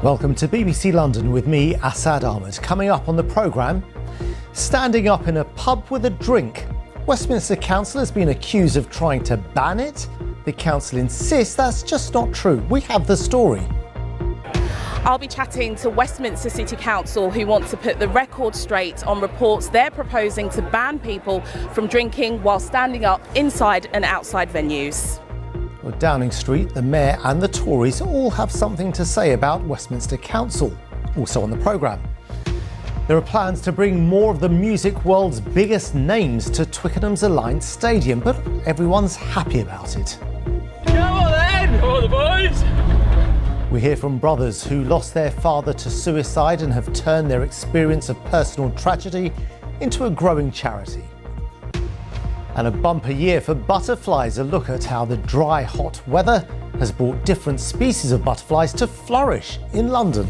Welcome to BBC London with me, Assad Ahmed. Coming up on the programme, standing up in a pub with a drink. Westminster Council has been accused of trying to ban it. The council insists that's just not true. We have the story. I'll be chatting to Westminster City Council, who want to put the record straight on reports they're proposing to ban people from drinking while standing up inside and outside venues. Well, Downing Street, the Mayor and the Tories all have something to say about Westminster Council. Also on the programme, there are plans to bring more of the music world's biggest names to Twickenham's Alliance Stadium, but everyone's happy about it. Come on then! Come on the boys! We hear from brothers who lost their father to suicide and have turned their experience of personal tragedy into a growing charity. And a bumper year for butterflies, a look at how the dry, hot weather has brought different species of butterflies to flourish in London.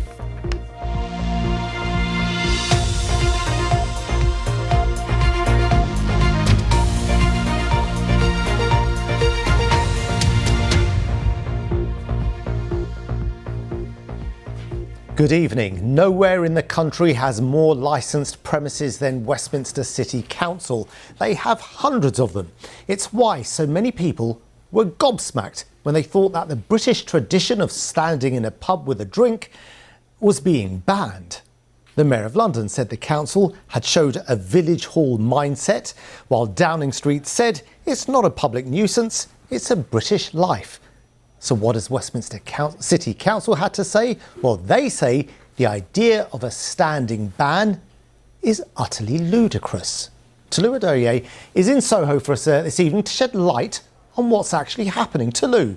Good evening. Nowhere in the country has more licensed premises than Westminster City Council. They have hundreds of them. It's why so many people were gobsmacked when they thought that the British tradition of standing in a pub with a drink was being banned. The Mayor of London said the council had showed a village hall mindset, while Downing Street said it's not a public nuisance, it's a British life. So what has Westminster City Council had to say? Well, they say the idea of a standing ban is utterly ludicrous. Tolu Adoye is in Soho for us this evening to shed light on what's actually happening. Tolu.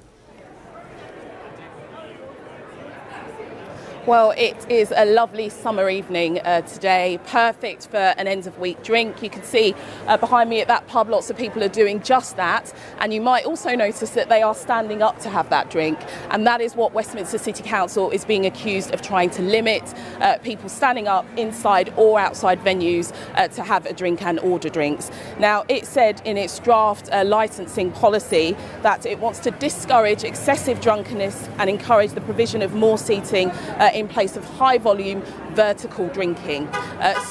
Well, it is a lovely summer evening today, perfect for an end-of-week drink. You can see behind me at that pub, lots of people are doing just that. And you might also notice that they are standing up to have that drink. And that is what Westminster City Council is being accused of trying to limit, people standing up inside or outside venues to have a drink and order drinks. Now, it said in its draft licensing policy that it wants to discourage excessive drunkenness and encourage the provision of more seating in place of high volume vertical drinking.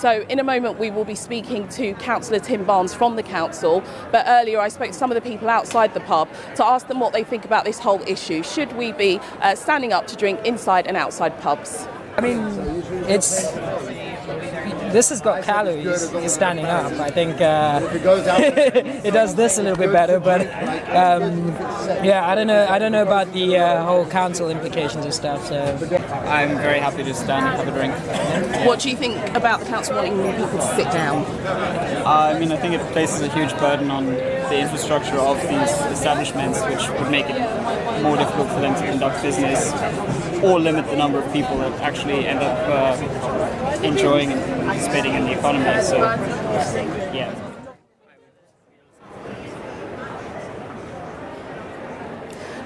So in a moment we will be speaking to Councillor Tim Barnes from the council, but earlier I spoke to some of the people outside the pub to ask them what they think about this whole issue. Should we be standing up to drink inside and outside pubs? I mean, this has got calories, standing up. I think it does this a little bit better, but yeah, I don't know about the whole council implications of stuff. So I'm very happy to stand and have a drink. What do you think about the council wanting people to sit down? I mean, I think it places a huge burden on the infrastructure of these establishments, which would make it more difficult for them to conduct business or limit the number of people that actually end up enjoying and participating in the economy. So, yeah.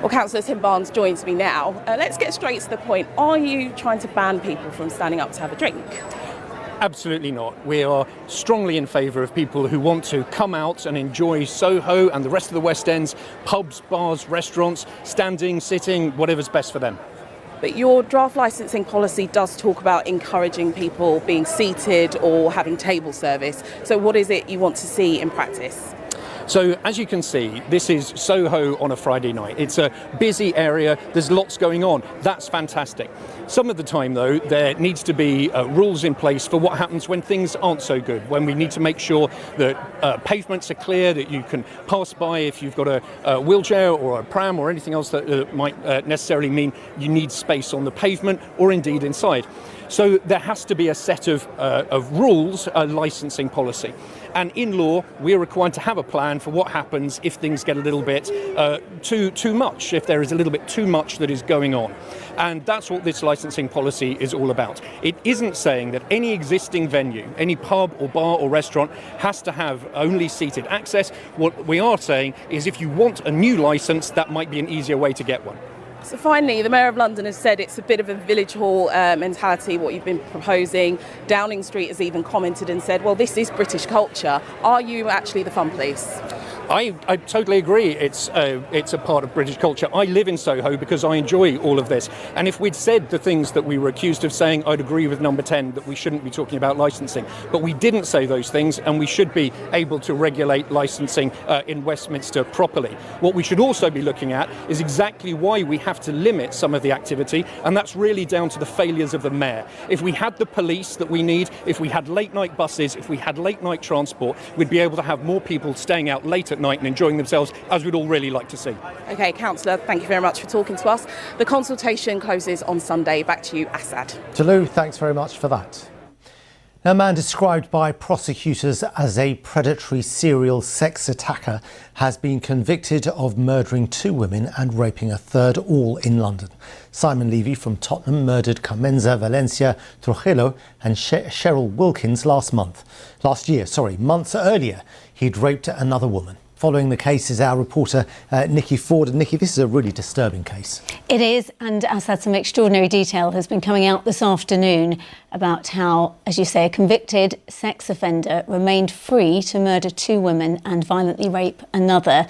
Well, Councillor Tim Barnes joins me now. Let's get straight to the point. Are you trying to ban people from standing up to have a drink? Absolutely not. We are strongly in favour of people who want to come out and enjoy Soho and the rest of the West End's pubs, bars, restaurants, standing, sitting, whatever's best for them. But your draft licensing policy does talk about encouraging people being seated or having table service. So what is it you want to see in practice? So as you can see, this is Soho on a Friday night. It's a busy area, there's lots going on. That's fantastic. Some of the time though, there needs to be rules in place for what happens when things aren't so good, when we need to make sure that pavements are clear, that you can pass by if you've got a wheelchair or a pram or anything else that might necessarily mean you need space on the pavement or indeed inside. So there has to be a set of rules, a licensing policy. And in law, we're required to have a plan for what happens if things get a little bit too much, if there is a little bit too much that is going on. And that's what this licensing policy is all about. It isn't saying that any existing venue, any pub or bar or restaurant has to have only seated access. What we are saying is if you want a new license, that might be an easier way to get one. So finally, the Mayor of London has said it's a bit of a village hall mentality, what you've been proposing. Downing Street has even commented and said, well, this is British culture. Are you actually the fun police? I totally agree. It's a part of British culture. I live in Soho because I enjoy all of this. And if we'd said the things that we were accused of saying, I'd agree with number 10 that we shouldn't be talking about licensing. But we didn't say those things, and we should be able to regulate licensing in Westminster properly. What we should also be looking at is exactly why we have to limit some of the activity, and that's really down to the failures of the mayor. If we had the police that we need, if we had late night buses, if we had late night transport, we'd be able to have more people staying out late at night and enjoying themselves, as we'd all really like to see. OK, Councillor, thank you very much for talking to us. The consultation closes on Sunday. Back to you, Assad. Jalou, thanks very much for that. Now, a man described by prosecutors as a predatory serial sex attacker has been convicted of murdering 2 women and raping a third, all in London. Simon Levy from Tottenham murdered Carmenza Valencia Trujillo and Cheryl Wilkins last year. Months earlier, he'd raped another woman. Following the case is our reporter Nikki Ford. And Nikki, this is a really disturbing case. It is, and Assad, some extraordinary detail has been coming out this afternoon about how, as you say, a convicted sex offender remained free to murder 2 women and violently rape another.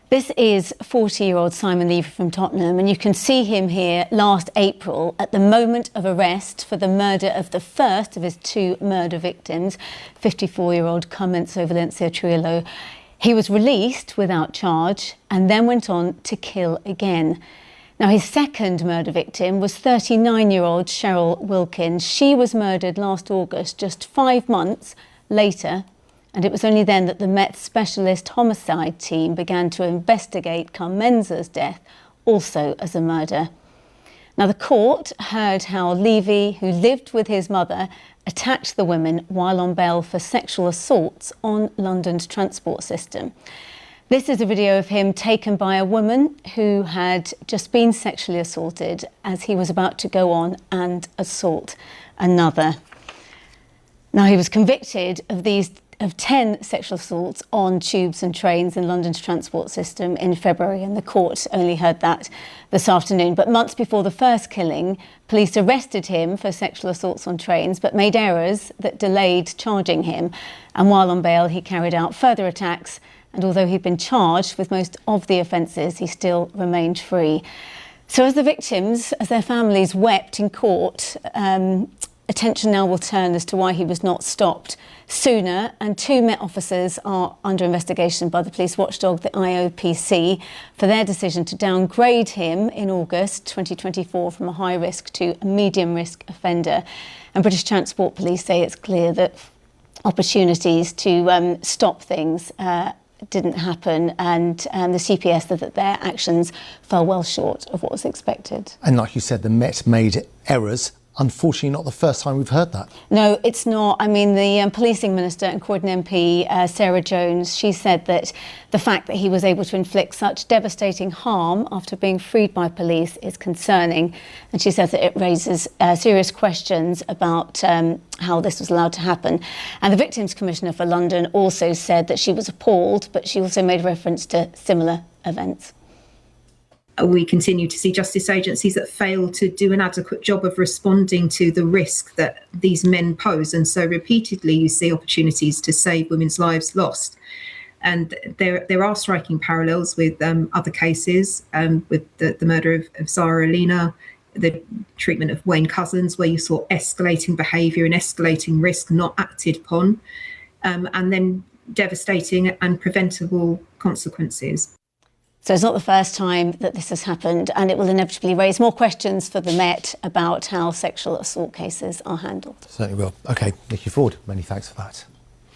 This is 40-year-old Simon Levy from Tottenham, and you can see him here last April at the moment of arrest for the murder of the first of his 2 murder victims, 54-year-old Carmenza Valencia Trujillo. He was released without charge and then went on to kill again. Now, his second murder victim was 39-year-old Cheryl Wilkins. She was murdered last August, just 5 months later, and it was only then that the Met Specialist Homicide Team began to investigate Carmenza's death, also as a murder. Now, the court heard how Levy, who lived with his mother, attacked the women while on bail for sexual assaults on London's transport system. This is a video of him taken by a woman who had just been sexually assaulted as he was about to go on and assault another. Now, he was convicted of 10 sexual assaults on tubes and trains in London's transport system in February, and the court only heard that this afternoon. But months before the first killing, police arrested him for sexual assaults on trains, but made errors that delayed charging him. And while on bail, he carried out further attacks, and although he'd been charged with most of the offences, he still remained free. So as the victims, as their families wept in court, attention now will turn as to why he was not stopped sooner, and 2 Met officers are under investigation by the police watchdog, the IOPC, for their decision to downgrade him in August 2024 from a high risk to a medium risk offender. And British Transport Police say it's clear that opportunities to stop things didn't happen, and the CPS said that their actions fell well short of what was expected. And like you said, the Met made errors. Unfortunately, not the first time we've heard that. No, it's not. I mean, the policing minister and Croydon MP, Sarah Jones, she said that the fact that he was able to inflict such devastating harm after being freed by police is concerning. And she says that it raises serious questions about how this was allowed to happen. And the Victims Commissioner for London also said that she was appalled, but she also made reference to similar events. We continue to see justice agencies that fail to do an adequate job of responding to the risk that these men pose. And so repeatedly you see opportunities to save women's lives lost. And there are striking parallels with other cases, with the murder of Zara Alina, the treatment of Wayne Couzens, where you saw escalating behaviour and escalating risk not acted upon, and then devastating and preventable consequences. So it's not the first time that this has happened, and it will inevitably raise more questions for the Met about how sexual assault cases are handled. Certainly will. OK, Nikki Ford, many thanks for that.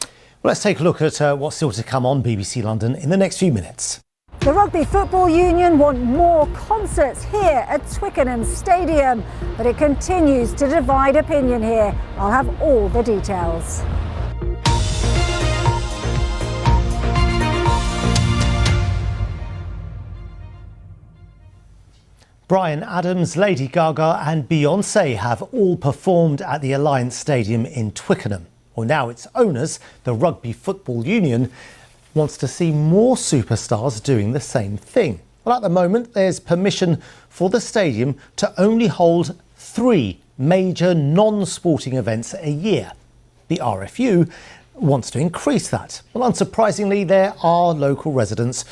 Well, let's take a look at what's still to come on BBC London in the next few minutes. The Rugby Football Union want more concerts here at Twickenham Stadium, but it continues to divide opinion here. I'll have all the details. Bryan Adams, Lady Gaga and Beyoncé have all performed at the Alliance Stadium in Twickenham. Well, now its owners, the Rugby Football Union, wants to see more superstars doing the same thing. Well, at the moment, there's permission for the stadium to only hold 3 major non-sporting events a year. The RFU wants to increase that. Well, unsurprisingly, there are local residents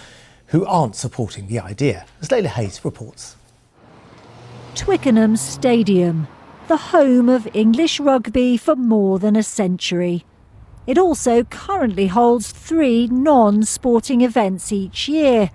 who aren't supporting the idea, as Leila Hayes reports. Twickenham Stadium, the home of English rugby for more than a century. It also currently holds 3 non-sporting events each year.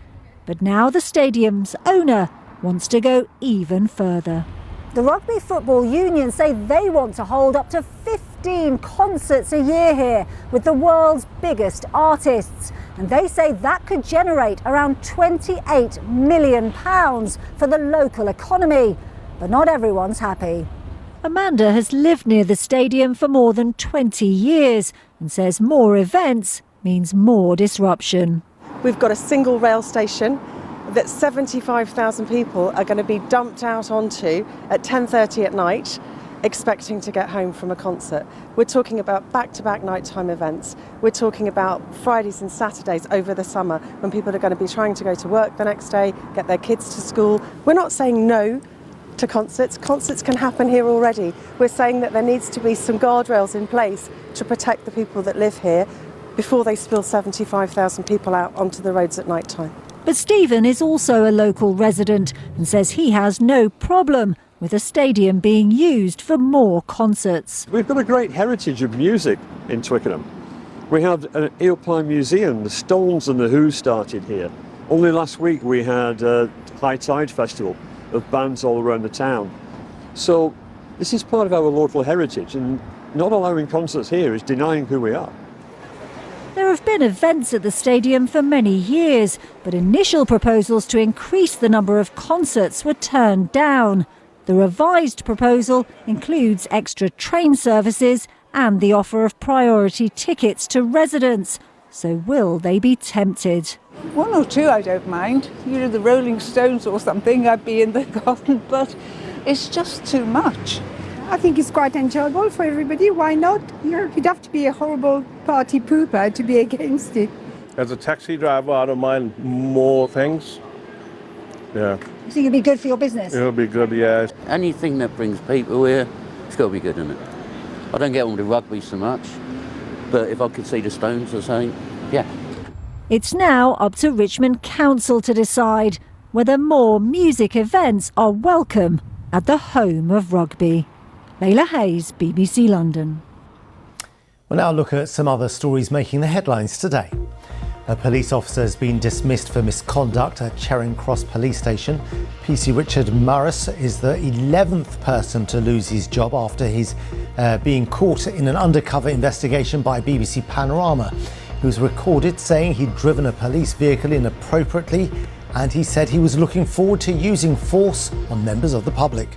But now the stadium's owner wants to go even further. The Rugby Football Union say they want to hold up to 15 concerts a year here with the world's biggest artists. And they say that could generate around £28 million for the local economy. But not everyone's happy. Amanda has lived near the stadium for more than 20 years and says more events means more disruption. We've got a single rail station that 75,000 people are going to be dumped out onto at 10:30 at night, expecting to get home from a concert. We're talking about back-to-back nighttime events. We're talking about Fridays and Saturdays over the summer when people are going to be trying to go to work the next day, get their kids to school. We're not saying no to concerts. Concerts can happen here already. We're saying that there needs to be some guardrails in place to protect the people that live here before they spill 75,000 people out onto the roads at night time. But Stephen is also a local resident and says he has no problem with a stadium being used for more concerts. We've got a great heritage of music in Twickenham. We have an Eelpine Museum. The Stones and the Who started here. Only last week we had a High Tide Festival of bands all around the town. So this is part of our local heritage, and not allowing concerts here is denying who we are. There have been events at the stadium for many years, but initial proposals to increase the number of concerts were turned down. The revised proposal includes extra train services and the offer of priority tickets to residents. So will they be tempted? 1 or 2 I don't mind. You know, the Rolling Stones or something, I'd be in the garden, but it's just too much. I think it's quite enjoyable for everybody. Why not? You'd have to be a horrible party pooper to be against it. As a taxi driver, I don't mind more things. Yeah. You think it'd be good for your business? It'll be good, yeah. Anything that brings people here, it's got to be good, isn't it? I don't get on with rugby so much, but if I could see the Stones or something, yeah. It's now up to Richmond Council to decide whether more music events are welcome at the home of rugby. Leila Hayes, BBC London. We'll now look at some other stories making the headlines today. A police officer has been dismissed for misconduct at Charing Cross Police Station. PC Richard Morris is the 11th person to lose his job after his being caught in an undercover investigation by BBC Panorama. He was recorded saying he'd driven a police vehicle inappropriately, and he said he was looking forward to using force on members of the public.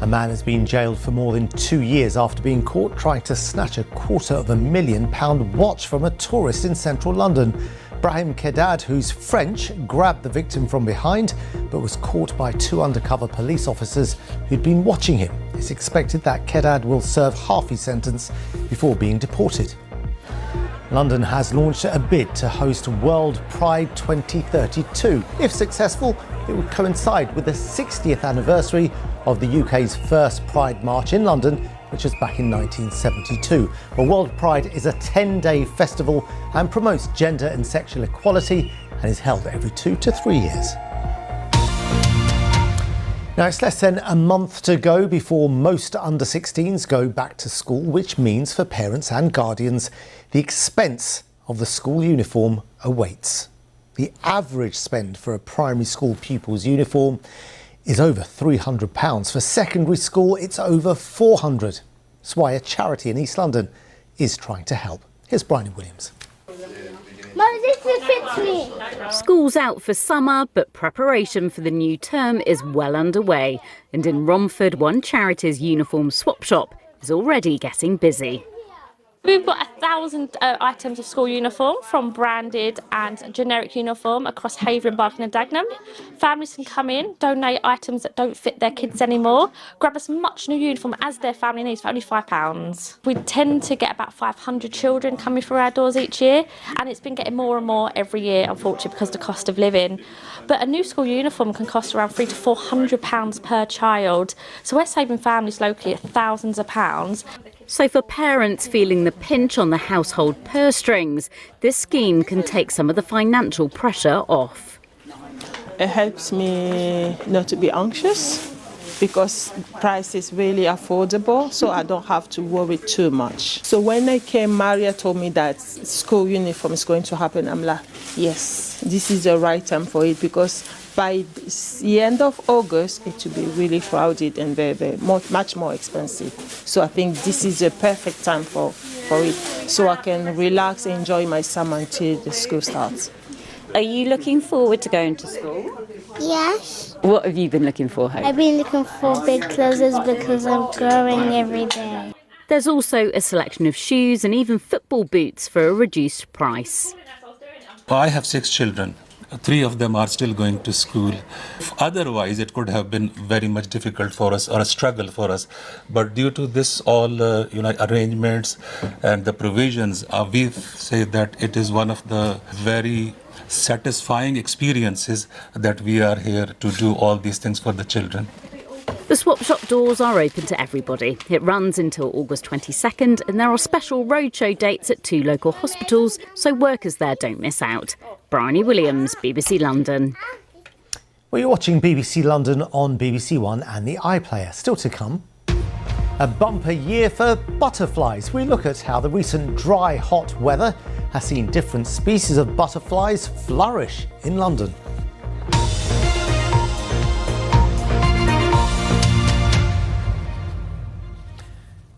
A man has been jailed for more than 2 years after being caught trying to snatch a £250,000 watch from a tourist in central London. Brahim Kedad, who's French, grabbed the victim from behind but was caught by 2 undercover police officers who'd been watching him. It's expected that Kedad will serve half his sentence before being deported. London has launched a bid to host World Pride 2032. If successful, it would coincide with the 60th anniversary of the UK's first Pride March in London, which was back in 1972. Well, World Pride is a 10-day festival and promotes gender and sexual equality and is held every 2 to 3 years. Now, it's less than a month to go before most under-16s go back to school, which means for parents and guardians, the expense of the school uniform awaits. The average spend for a primary school pupil's uniform is over £300. For secondary school, it's over £400. That's why a charity in East London is trying to help. Here's Bryony Williams. Mum, this fits me. School's out for summer, but preparation for the new term is well underway. And in Romford, one charity's uniform swap shop is already getting busy. We've got 1,000 items of school uniform, from branded and generic uniform across Havering, Barking and Dagenham. Families can come in, donate items that don't fit their kids anymore, grab as much new uniform as their family needs for only £5. We tend to get about 500 children coming through our doors each year, and it's been getting more and more every year, unfortunately, because of the cost of living. But a new school uniform can cost around £300 to £400 per child, so we're saving families locally at thousands of pounds. So for parents feeling the pinch on the household purse strings, this scheme can take some of the financial pressure off. It helps me not to be anxious because price is really affordable, so I don't have to worry too much. So when I came, Maria told me that school uniform is going to happen. I'm like, yes, this is the right time for it, because by the end of August, it will be really crowded and much more expensive. So I think this is the perfect time for it, so I can relax and enjoy my summer until the school starts. Are you looking forward to going to school? Yes. What have you been looking for, Hope? I've been looking for big clothes because I'm growing every day. There's also a selection of shoes and even football boots for a reduced price. I have 6 children. 3 of them are still going to school. Otherwise, it could have been very much difficult for us, or a struggle for us. But due to this all arrangements and the provisions, we say that it is one of the very satisfying experiences that we are here to do all these things for the children. The swap shop doors are open to everybody. It runs until August 22nd, and there are special roadshow dates at 2 local hospitals, so workers there don't miss out. Bryony Williams, BBC London. Well, you're watching BBC London on BBC One and the iPlayer. Still to come, a bumper year for butterflies. We look at how the recent dry, hot weather has seen different species of butterflies flourish in London.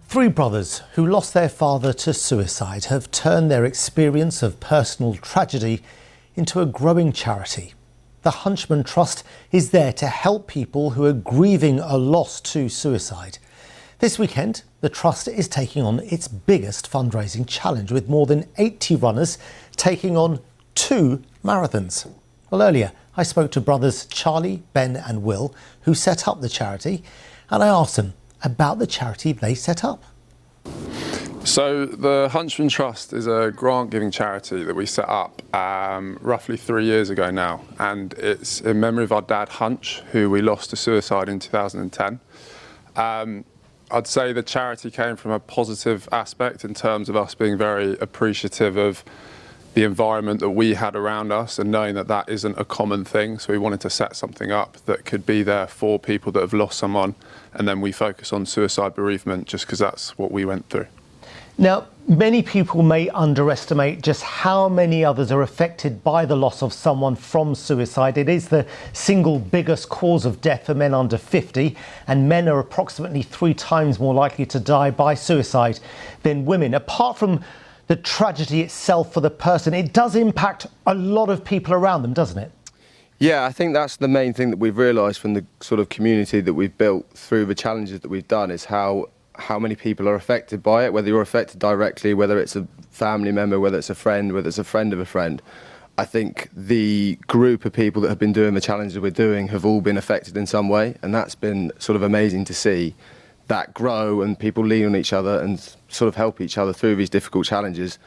Three brothers who lost their father to suicide have turned their experience of personal tragedy into a growing charity. The Hunchman Trust is there to help people who are grieving a loss to suicide. This weekend, the Trust is taking on its biggest fundraising challenge, with more than 80 runners taking on 2 marathons. Well, earlier, I spoke to brothers Charlie, Ben and Will, who set up the charity, and I asked them about the charity they set up. So the Hunchman Trust is a grant-giving charity that we set up roughly 3 years ago now, and it's in memory of our dad Hunch, who we lost to suicide in 2010. I'd say the charity came from a positive aspect in terms of us being very appreciative of the environment that we had around us and knowing that that isn't a common thing. So we wanted to set something up that could be there for people that have lost someone, and then we focus on suicide bereavement just because that's what we went through. Now, many people may underestimate just how many others are affected by the loss of someone from suicide. It is the single biggest cause of death for men under 50, and men are approximately 3 times more likely to die by suicide than women. Apart from the tragedy itself for the person, it does impact a lot of people around them, doesn't it? Yeah, I think that's the main thing that we've realised from the sort of community that we've built through the challenges that we've done, is how many people are affected by it, whether you're affected directly, whether it's a family member, whether it's a friend, whether it's a friend of a friend. I think the group of people that have been doing the challenges we're doing have all been affected in some way, and that's been sort of amazing to see that grow and people lean on each other and sort of help each other through these difficult challenges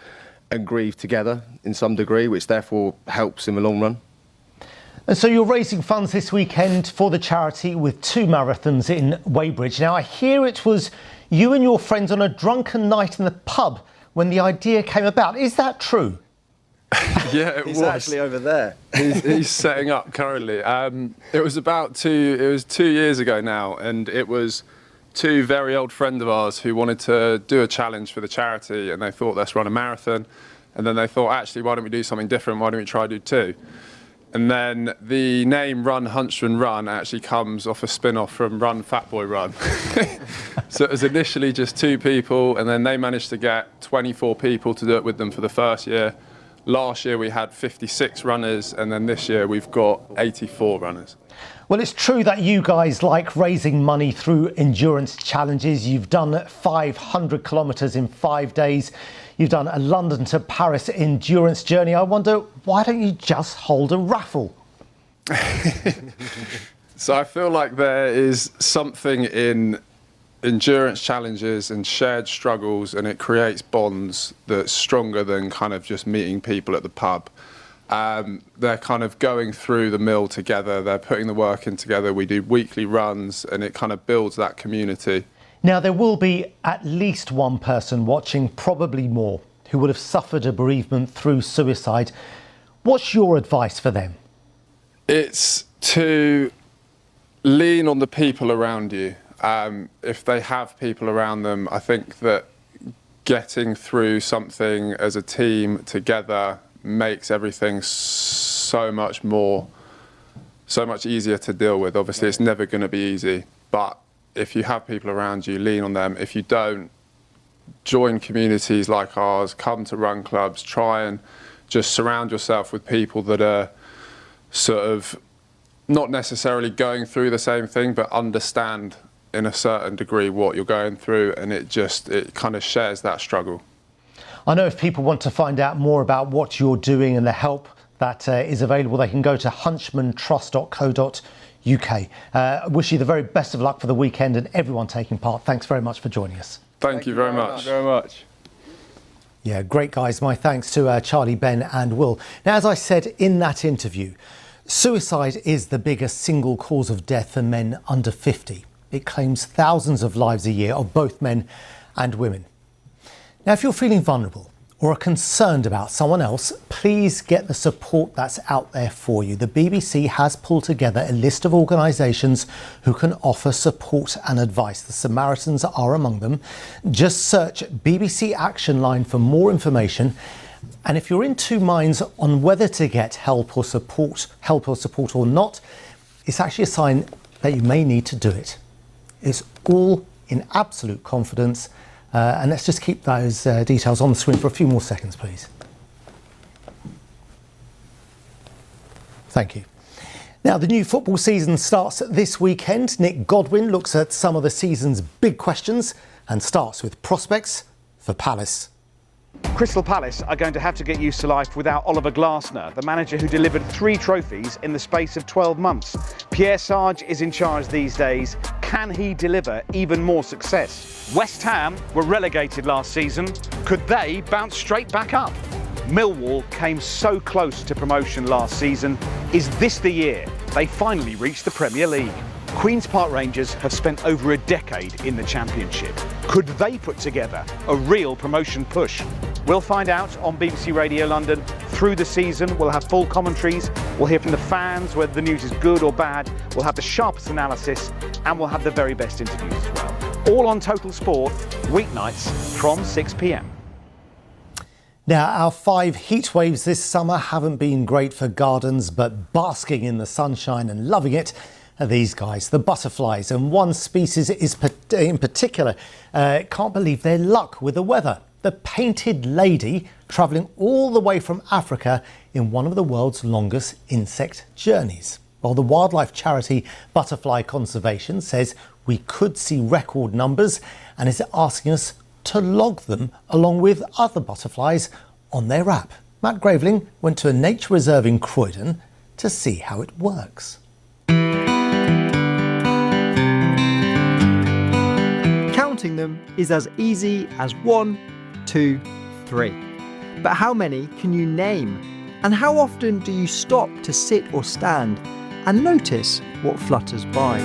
and grieve together in some degree, which therefore helps in the long run. And so you're raising funds this weekend for the charity with 2 marathons in Weybridge. Now, I hear it was you and your friends on a drunken night in the pub when the idea came about. Is that true? Yeah, it was. He's actually over there. He's setting up currently. It was 2 years ago now, and it was 2 very old friends of ours who wanted to do a challenge for the charity, and they thought, let's run a marathon. And then they thought, actually, why don't we do something different? Why don't we try do 2? And then the name Run Hunchman Run actually comes off a spin-off from Run Fat Boy Run. So it was initially just 2 people, and then they managed to get 24 people to do it with them for the first year. Last year we had 56 runners, and then this year we've got 84 runners. Well, it's true that you guys like raising money through endurance challenges. You've done 500 kilometres in 5 days. You've done a London to Paris endurance journey. I wonder, why don't you just hold a raffle? So I feel like there is something in endurance challenges and shared struggles, and it creates bonds that's stronger than kind of just meeting people at the pub. They're kind of going through the mill together, they're putting the work in together, we do weekly runs, and it kind of builds that community. Now, there will be at least one person watching, probably more, who would have suffered a bereavement through suicide. What's your advice for them? It's to lean on the people around you. If they have people around them, I think that getting through something as a team together makes everything so much easier to deal with. Obviously, it's never going to be easy, but if you have people around you, lean on them. If you don't, join communities like ours, come to run clubs, try and just surround yourself with people that are sort of not necessarily going through the same thing, but understand in a certain degree what you're going through, and it kind of shares that struggle. I know if people want to find out more about what you're doing and the help that is available, they can go to hunchmantrust.co.uk. Wish you the very best of luck for the weekend and everyone taking part. Thanks very much for joining us. Thank you very much. Yeah, great guys. My thanks to Charlie, Ben and Will. Now, as I said in that interview, suicide is the biggest single cause of death for men under 50. It claims thousands of lives a year of both men and women. Now, if you're feeling vulnerable or are concerned about someone else, please get the support that's out there for you. The BBC has pulled together a list of organisations who can offer support and advice. The Samaritans are among them. Just search BBC Action Line for more information. And if you're in two minds on whether to get help or support or not, it's actually a sign that you may need to do it. It's all in absolute confidence. And let's just keep those details on the screen for a few more seconds, please. Thank you. Now, the new football season starts this weekend. Nick Godwin looks at some of the season's big questions and starts with prospects for Palace. Crystal Palace are going to have to get used to life without Oliver Glasner, the manager who delivered 3 trophies in the space of 12 months. Pierre Sarge is in charge these days. Can he deliver even more success? West Ham were relegated last season. Could they bounce straight back up? Millwall came so close to promotion last season. Is this the year they finally reach the Premier League? Queen's Park Rangers have spent over a decade in the Championship. Could they put together a real promotion push? We'll find out on BBC Radio London. Through the season, we'll have full commentaries, we'll hear from the fans whether the news is good or bad, we'll have the sharpest analysis, and we'll have the very best interviews as well. All on Total Sport, weeknights from 6 p.m. Now, our 5 heat waves this summer haven't been great for gardens, but basking in the sunshine and loving it are these guys, the butterflies. And one species is in particular can't believe their luck with the weather. The painted lady travelling all the way from Africa in one of the world's longest insect journeys. Well, the wildlife charity Butterfly Conservation says we could see record numbers and is asking us to log them along with other butterflies on their app. Matt Graveling went to a nature reserve in Croydon to see how it works. Counting them is as easy as 1, 2, 3. But how many can you name? And how often do you stop to sit or stand and notice what flutters by?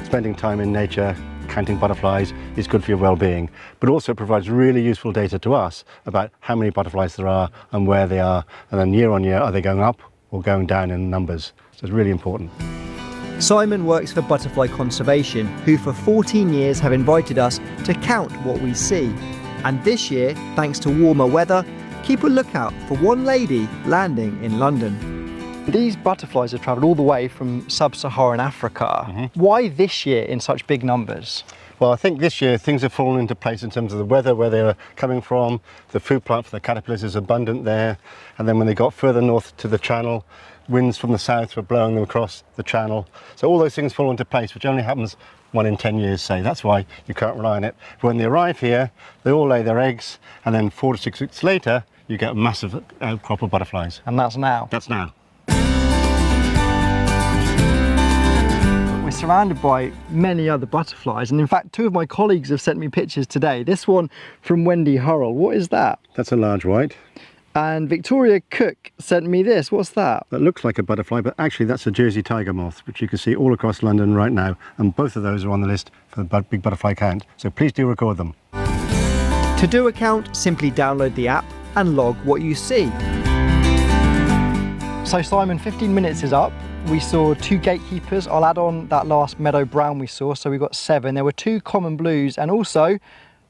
Spending time in nature, counting butterflies is good for your well-being, but also provides really useful data to us about how many butterflies there are and where they are, and then year on year, are they going up or going down in numbers? So it's really important. Simon works for Butterfly Conservation, who for 14 years have invited us to count what we see. And this year, thanks to warmer weather, keep a lookout for one lady landing in London. These butterflies have travelled all the way from sub-Saharan Africa. Why this year in such big numbers? Well, I think this year things have fallen into place in terms of the weather, where they were coming from. The food plant for the caterpillars is abundant there. And then when they got further north to the channel, winds from the south were blowing them across the channel. So all those things fall into place, which only happens 1 in 10 years, say. That's why you can't rely on it. When they arrive here, they all lay their eggs, and then 4 to 6 weeks later, you get a massive crop of butterflies. And that's now? That's now. We're surrounded by many other butterflies, and in fact 2 of my colleagues have sent me pictures today. This one from Wendy Hurrell. What is that? That's a large white. And Victoria Cook sent me this. What's that? That looks like a butterfly, but actually that's a Jersey tiger moth, which you can see all across London right now, and both of those are on the list for the big butterfly count, so please do record them. To do a count, simply download the app and log what you see. So Simon, 15 minutes is up. We saw 2 gatekeepers. I'll add on that last meadow brown we saw, so we got 7. There were 2 common blues, and also,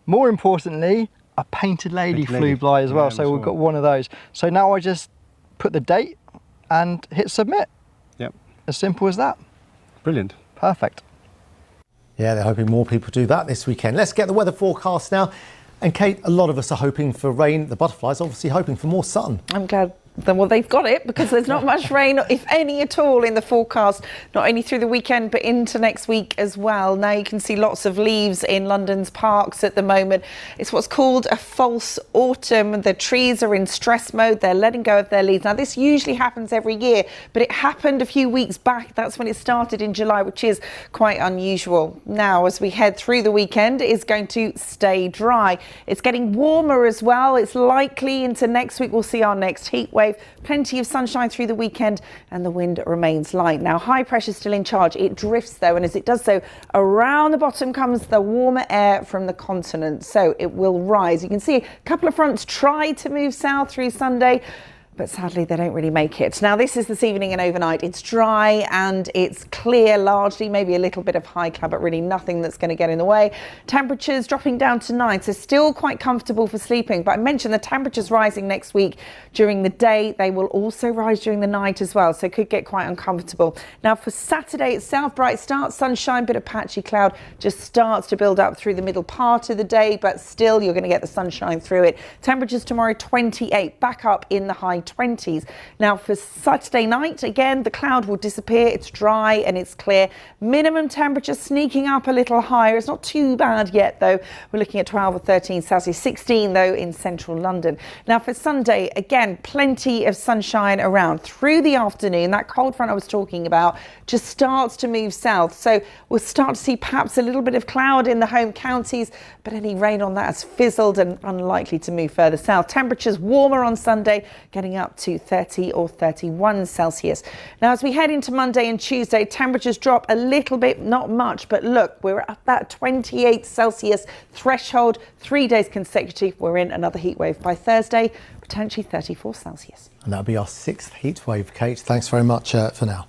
more importantly, a painted lady flew by as well, so we've got 1 of those. So now I just put the date and hit submit. Yep. As simple as that. Brilliant. Perfect. Yeah, they're hoping more people do that this weekend. Let's get the weather forecast now. And Kate, a lot of us are hoping for rain. The butterflies obviously hoping for more sun. I'm glad. Well, they've got it, because there's not much rain, if any at all, in the forecast, not only through the weekend but into next week as well. Now you can see lots of leaves in London's parks at the moment. It's what's called a false autumn. The trees are in stress mode. They're letting go of their leaves. Now this usually happens every year, but it happened a few weeks back. That's when it started in July, which is quite unusual. Now, as we head through the weekend, it's going to stay dry. It's getting warmer as well. It's likely into next week we'll see our next heat wave. Plenty of sunshine through the weekend, and the wind remains light. Now, high pressure still in charge. It drifts though, and as it does so, around the bottom comes the warmer air from the continent, so it will rise. You can see a couple of fronts try to move south through Sunday, but sadly they don't really make it. Now this is this evening and overnight. It's dry and it's clear largely, maybe a little bit of high cloud, but really nothing that's going to get in the way. Temperatures dropping down to 9, so still quite comfortable for sleeping. But I mentioned the temperatures rising next week during the day. They will also rise during the night as well, so it could get quite uncomfortable. Now for Saturday itself, bright start, sunshine, bit of patchy cloud, just starts to build up through the middle part of the day, but still you're going to get the sunshine through it. Temperatures tomorrow 28, back up in the high 20s. Now for Saturday night, again, the cloud will disappear. It's dry and it's clear. Minimum temperature sneaking up a little higher. It's not too bad yet, though. We're looking at 12 or 13 Celsius, 16 though in central London. Now for Sunday, again, plenty of sunshine around through the afternoon. That cold front I was talking about just starts to move south, so we'll start to see perhaps a little bit of cloud in the home counties, but any rain on that has fizzled and unlikely to move further south. Temperatures warmer on Sunday, getting up to 30 or 31 Celsius. Now as we head into Monday and Tuesday, temperatures drop a little bit, not much, but look, we're at that 28 Celsius threshold, 3 days consecutive. We're in another heat wave by Thursday, potentially 34 Celsius. And that'll be our 6th heat wave, Kate. Thanks very much for now.